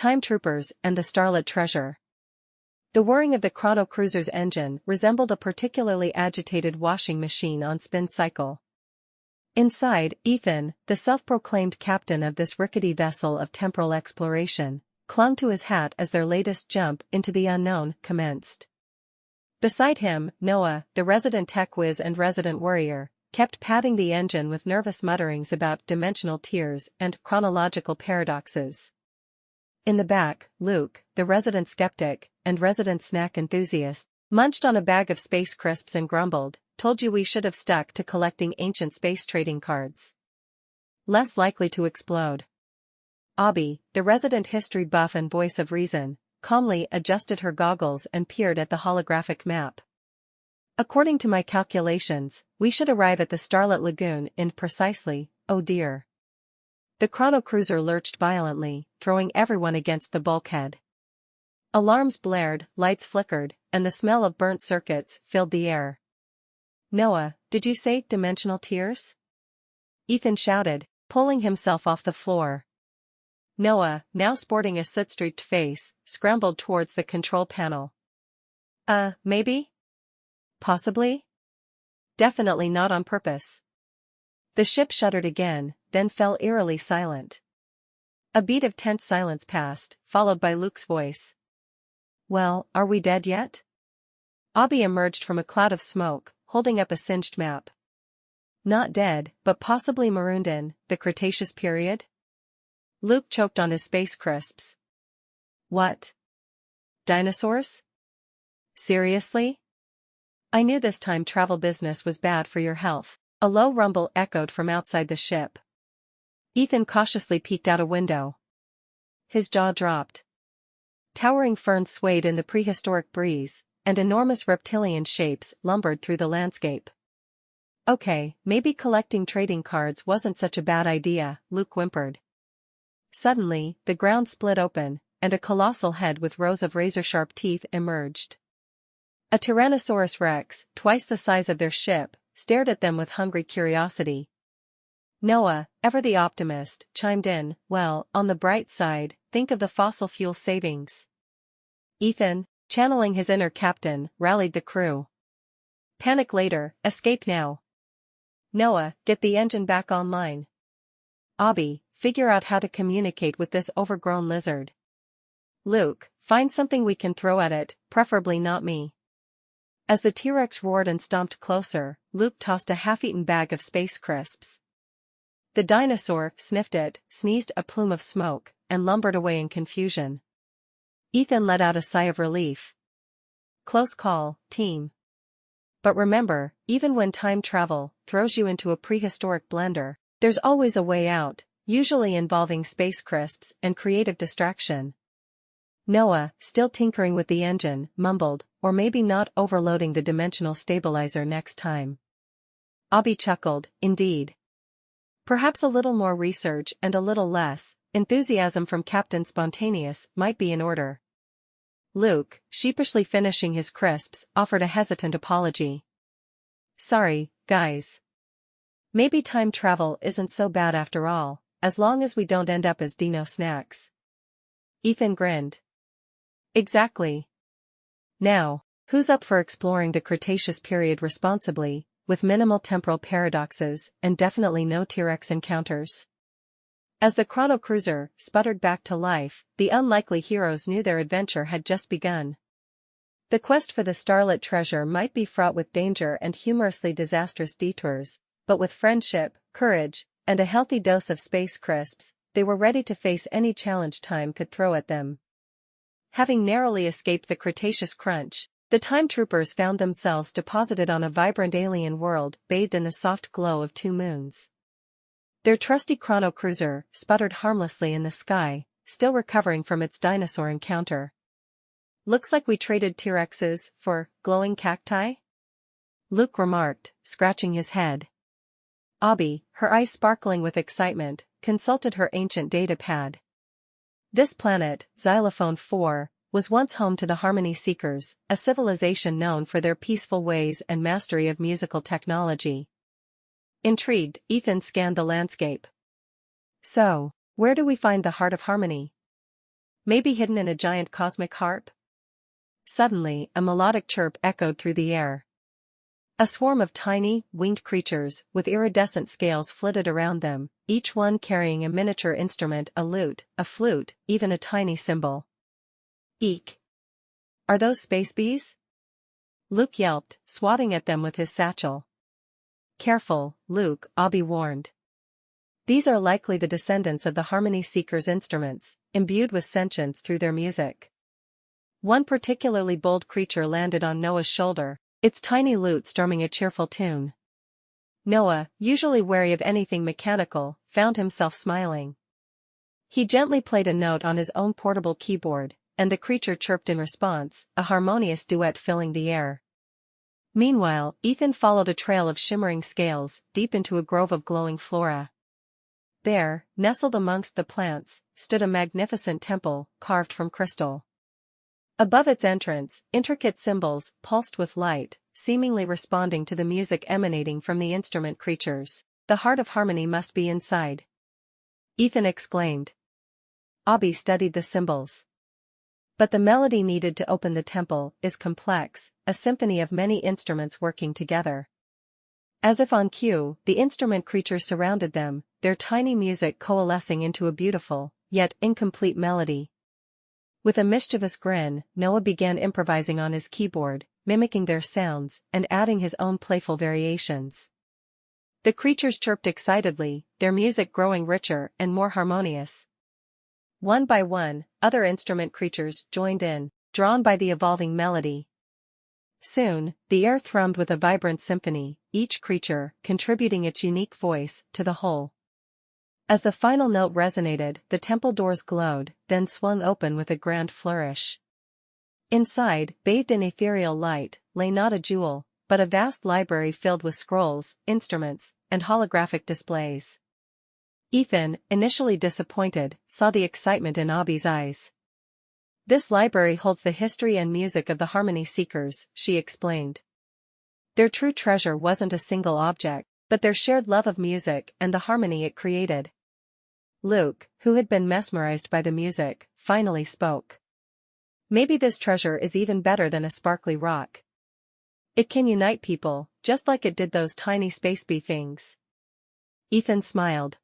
Time Troopers and the Starlit Treasure. The whirring of the Chrono Cruiser's engine resembled a particularly agitated washing machine on spin cycle. Inside, Ethan, the self-proclaimed captain of this rickety vessel of temporal exploration, clung to his hat as their latest jump into the unknown commenced. Beside him, Noah, the resident tech whiz and resident worrier, kept patting the engine with nervous mutterings about dimensional tears and chronological paradoxes. In the back, Luke, the resident skeptic and resident snack enthusiast, munched on a bag of space crisps and grumbled, "Told you we should have stuck to collecting ancient space trading cards. Less likely to explode." Abby, the resident history buff and voice of reason, calmly adjusted her goggles and peered at the holographic map. "According to my calculations, we should arrive at the Starlit Lagoon in precisely, oh dear." The Chrono Cruiser lurched violently, throwing everyone against the bulkhead. Alarms blared, lights flickered, and the smell of burnt circuits filled the air. "Noah, did you say dimensional tears?" Ethan shouted, pulling himself off the floor. Noah, now sporting a soot-streaked face, scrambled towards the control panel. Maybe? Possibly? Definitely not on purpose." The ship shuddered again, then fell eerily silent. A beat of tense silence passed, followed by Luke's voice. "Well, are we dead yet?" Abby emerged from a cloud of smoke, holding up a singed map. "Not dead, but possibly marooned in the Cretaceous period?" Luke choked on his space crisps. "What? Dinosaurs? Seriously? I knew this time travel business was bad for your health." A low rumble echoed from outside the ship. Ethan cautiously peeked out a window. His jaw dropped. Towering ferns swayed in the prehistoric breeze, and enormous reptilian shapes lumbered through the landscape. "Okay, maybe collecting trading cards wasn't such a bad idea," Luke whimpered. Suddenly, the ground split open, and a colossal head with rows of razor-sharp teeth emerged. A Tyrannosaurus Rex, twice the size of their ship, stared at them with hungry curiosity. Noah, ever the optimist, chimed in, "Well, on the bright side, think of the fossil fuel savings." Ethan, channeling his inner captain, rallied the crew. "Panic later, escape now." Noah, get the engine back online. Abby, figure out how to communicate with this overgrown lizard. Luke, find something we can throw at it, preferably not me. As the T-Rex roared and stomped closer, Luke tossed a half-eaten bag of space crisps. The dinosaur sniffed it, sneezed a plume of smoke, and lumbered away in confusion. Ethan let out a sigh of relief. "Close call, team. But remember, even when time travel throws you into a prehistoric blender, there's always a way out, usually involving space crisps and creative distraction." Noah, still tinkering with the engine, mumbled, "Or maybe not overloading the dimensional stabilizer next time." Abby chuckled, "Indeed. Perhaps a little more research and a little less enthusiasm from Captain Spontaneous might be in order." Luke, sheepishly finishing his crisps, offered a hesitant apology. "Sorry, guys. Maybe time travel isn't so bad after all, as long as we don't end up as dino snacks." Ethan grinned. "Exactly. Now, who's up for exploring the Cretaceous period responsibly, with minimal temporal paradoxes and definitely no T-Rex encounters?" As the Chrono Cruiser sputtered back to life, the unlikely heroes knew their adventure had just begun. The quest for the Starlit Treasure might be fraught with danger and humorously disastrous detours, but with friendship, courage, and a healthy dose of space crisps, they were ready to face any challenge time could throw at them. Having narrowly escaped the Cretaceous crunch, the Time Troopers found themselves deposited on a vibrant alien world bathed in the soft glow of 2 moons. Their trusty Chrono Cruiser sputtered harmlessly in the sky, still recovering from its dinosaur encounter. "Looks like we traded T-Rexes for glowing cacti?" Luke remarked, scratching his head. Abby, her eyes sparkling with excitement, consulted her ancient data pad. This planet, Xylophone 4, was once home to the Harmony Seekers, a civilization known for their peaceful ways and mastery of musical technology. Intrigued, Ethan scanned the landscape. "So, where do we find the Heart of Harmony?" Maybe hidden in a giant cosmic harp? Suddenly, a melodic chirp echoed through the air. A swarm of tiny, winged creatures with iridescent scales flitted around them, each one carrying a miniature instrument, a lute, a flute, even a tiny cymbal. Eek! Are those space bees? Luke yelped, swatting at them with his satchel. Careful, Luke, Abby warned. These are likely the descendants of the Harmony Seeker's instruments, imbued with sentience through their music. One particularly bold creature landed on Noah's shoulder, its tiny lute strumming a cheerful tune. Noah, usually wary of anything mechanical, found himself smiling. He gently played a note on his own portable keyboard, and the creature chirped in response, a harmonious duet filling the air. Meanwhile, Ethan followed a trail of shimmering scales, deep into a grove of glowing flora. There, nestled amongst the plants, stood a magnificent temple, carved from crystal. Above its entrance, intricate cymbals pulsed with light, seemingly responding to the music emanating from the instrument creatures. The heart of harmony must be inside, Ethan exclaimed. Abby studied the cymbals. But the melody needed to open the temple is complex, a symphony of many instruments working together. As if on cue, the instrument creatures surrounded them, their tiny music coalescing into a beautiful, yet incomplete melody. With a mischievous grin, Noah began improvising on his keyboard, mimicking their sounds and adding his own playful variations. The creatures chirped excitedly, their music growing richer and more harmonious. One by one, other instrument creatures joined in, drawn by the evolving melody. Soon, the air thrummed with a vibrant symphony, each creature contributing its unique voice to the whole. As the final note resonated, the temple doors glowed, then swung open with a grand flourish. Inside, bathed in ethereal light, lay not a jewel, but a vast library filled with scrolls, instruments, and holographic displays. Ethan, initially disappointed, saw the excitement in Abby's eyes. This library holds the history and music of the Harmony Seekers, she explained. Their true treasure wasn't a single object, but their shared love of music and the harmony it created. Luke, who had been mesmerized by the music, finally spoke. Maybe this treasure is even better than a sparkly rock. It can unite people, just like it did those tiny space bee things. Ethan smiled.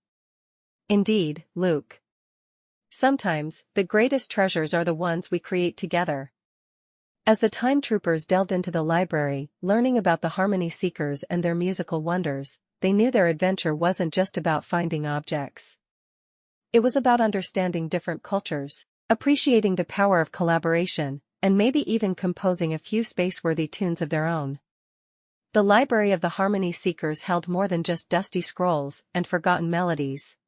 Indeed, Luke. Sometimes, the greatest treasures are the ones we create together. As the time troopers delved into the library, learning about the Harmony Seekers and their musical wonders, they knew their adventure wasn't just about finding objects. It was about understanding different cultures, appreciating the power of collaboration, and maybe even composing a few space-worthy tunes of their own. The library of the Harmony Seekers held more than just dusty scrolls and forgotten melodies.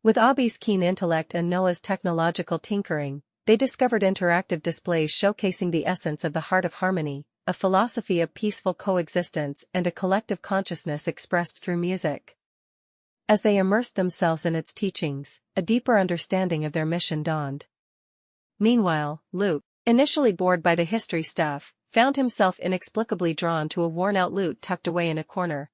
With Abby's keen intellect and Noah's technological tinkering, they discovered interactive displays showcasing the essence of the heart of harmony, a philosophy of peaceful coexistence and a collective consciousness expressed through music. As they immersed themselves in its teachings, a deeper understanding of their mission dawned. Meanwhile, Luke, initially bored by the history stuff, found himself inexplicably drawn to a worn-out lute tucked away in a corner.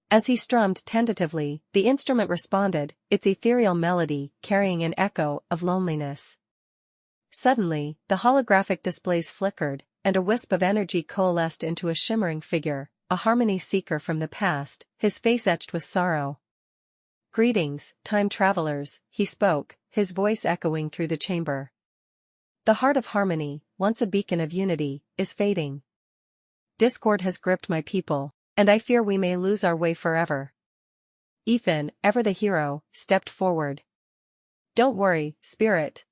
As he strummed tentatively, the instrument responded, its ethereal melody carrying an echo of loneliness. Suddenly, the holographic displays flickered, and a wisp of energy coalesced into a shimmering figure, a harmony seeker from the past, his face etched with sorrow. "Greetings, time travelers," he spoke, his voice echoing through the chamber. "The heart of harmony, once a beacon of unity, is fading. Discord has gripped my people, and I fear we may lose our way forever." Ethan, ever the hero, stepped forward. "Don't worry, Spirit.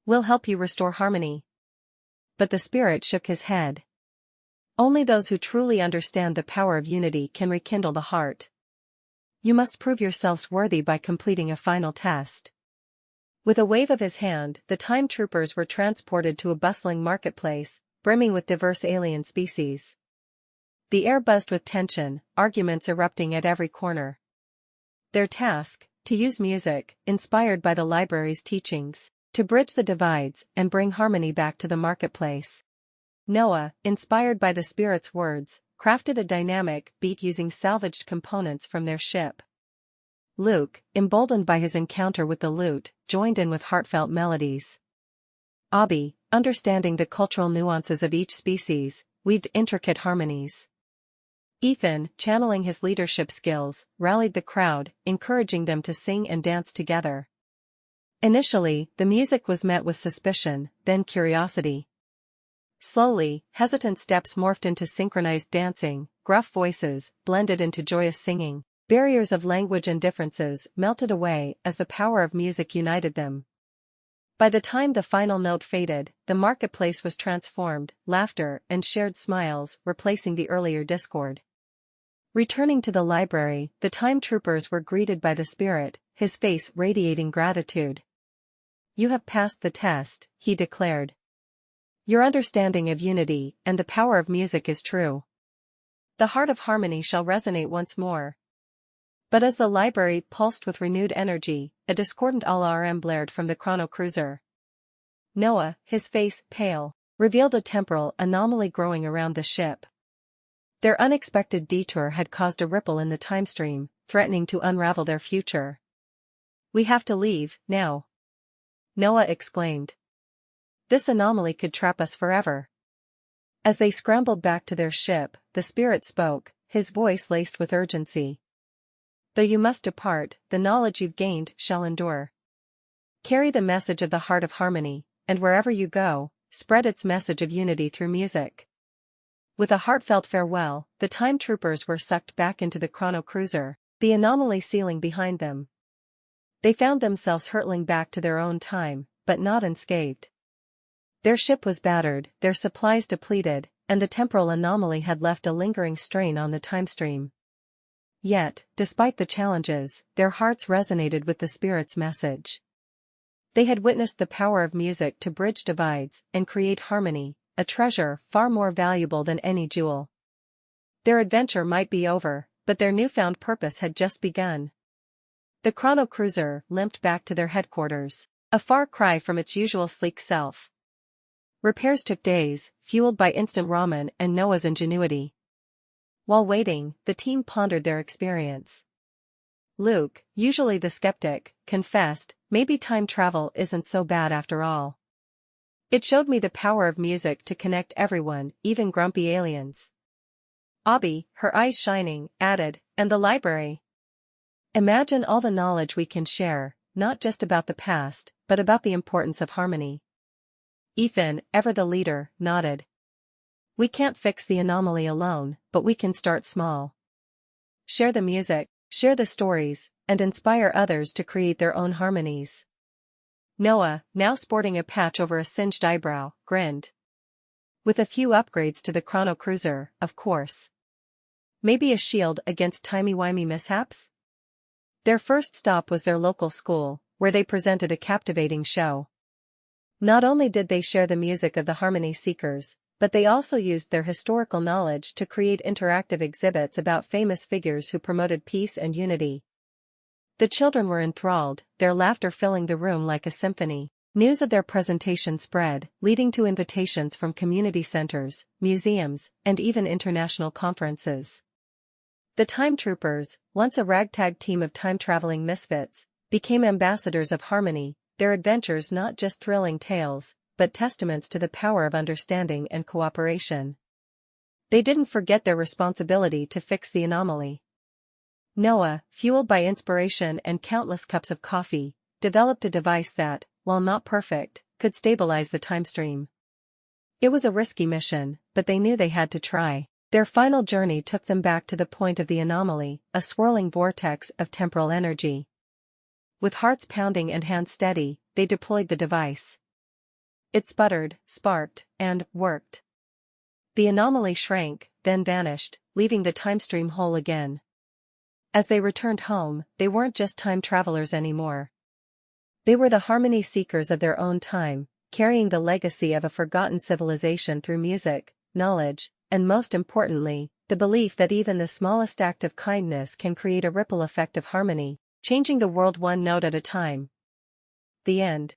We'll help you restore harmony." But the Spirit shook his head. "Only those who truly understand the power of unity can rekindle the heart. You must prove yourselves worthy by completing a final test." With a wave of his hand, the time troopers were transported to a bustling marketplace, brimming with diverse alien species. The air buzzed with tension, arguments erupting at every corner. Their task, to use music, inspired by the library's teachings, to bridge the divides and bring harmony back to the marketplace. Noah, inspired by the Spirit's words, crafted a dynamic beat using salvaged components from their ship. Luke, emboldened by his encounter with the lute, joined in with heartfelt melodies. Abby, understanding the cultural nuances of each species, weaved intricate harmonies. Ethan, channeling his leadership skills, rallied the crowd, encouraging them to sing and dance together. Initially, the music was met with suspicion, then curiosity. Slowly, hesitant steps morphed into synchronized dancing, gruff voices blended into joyous singing. Barriers of language and differences melted away as the power of music united them. By the time the final note faded, the marketplace was transformed, laughter and shared smiles replacing the earlier discord. Returning to the library, the time troopers were greeted by the spirit, his face radiating gratitude. "You have passed the test," he declared. "Your understanding of unity and the power of music is true. The heart of harmony shall resonate once more." But as the library pulsed with renewed energy, a discordant alarm blared from the chrono cruiser. Noah, his face pale, revealed a temporal anomaly growing around the ship. Their unexpected detour had caused a ripple in the timestream, threatening to unravel their future. "We have to leave, now," Noah exclaimed. "This anomaly could trap us forever." As they scrambled back to their ship, the spirit spoke, his voice laced with urgency. "Though you must depart, the knowledge you've gained shall endure. Carry the message of the heart of harmony, and wherever you go, spread its message of unity through music." With a heartfelt farewell, the time troopers were sucked back into the chrono cruiser, the anomaly sealing behind them. They found themselves hurtling back to their own time, but not unscathed. Their ship was battered, their supplies depleted, and the temporal anomaly had left a lingering strain on the timestream. Yet, despite the challenges, their hearts resonated with the spirit's message. They had witnessed the power of music to bridge divides and create harmony, a treasure far more valuable than any jewel. Their adventure might be over, but their newfound purpose had just begun. The chrono cruiser limped back to their headquarters, a far cry from its usual sleek self. Repairs took days, fueled by instant ramen and Noah's ingenuity. While waiting, the team pondered their experience. Luke, usually the skeptic, confessed, "Maybe time travel isn't so bad after all. It showed me the power of music to connect everyone, even grumpy aliens." Abby, her eyes shining, added, "And the library. Imagine all the knowledge we can share, not just about the past, but about the importance of harmony." Ethan, ever the leader, nodded. "We can't fix the anomaly alone, but we can start small. Share the music, share the stories, and inspire others to create their own harmonies." Noah, now sporting a patch over a singed eyebrow, grinned. "With a few upgrades to the chrono cruiser, of course. Maybe a shield against timey-wimey mishaps?" Their first stop was their local school, where they presented a captivating show. Not only did they share the music of the harmony seekers, but they also used their historical knowledge to create interactive exhibits about famous figures who promoted peace and unity. The children were enthralled, their laughter filling the room like a symphony. News of their presentation spread, leading to invitations from community centers, museums, and even international conferences. The Time Troopers, once a ragtag team of time-traveling misfits, became ambassadors of harmony, their adventures not just thrilling tales, but testaments to the power of understanding and cooperation. They didn't forget their responsibility to fix the anomaly. Noah, fueled by inspiration and countless cups of coffee, developed a device that, while not perfect, could stabilize the timestream. It was a risky mission, but they knew they had to try. Their final journey took them back to the point of the anomaly, a swirling vortex of temporal energy. With hearts pounding and hands steady, they deployed the device. It sputtered, sparked, and worked. The anomaly shrank, then vanished, leaving the timestream whole again. As they returned home, they weren't just time travelers anymore. They were the harmony seekers of their own time, carrying the legacy of a forgotten civilization through music, knowledge, and most importantly, the belief that even the smallest act of kindness can create a ripple effect of harmony, changing the world one note at a time. The end.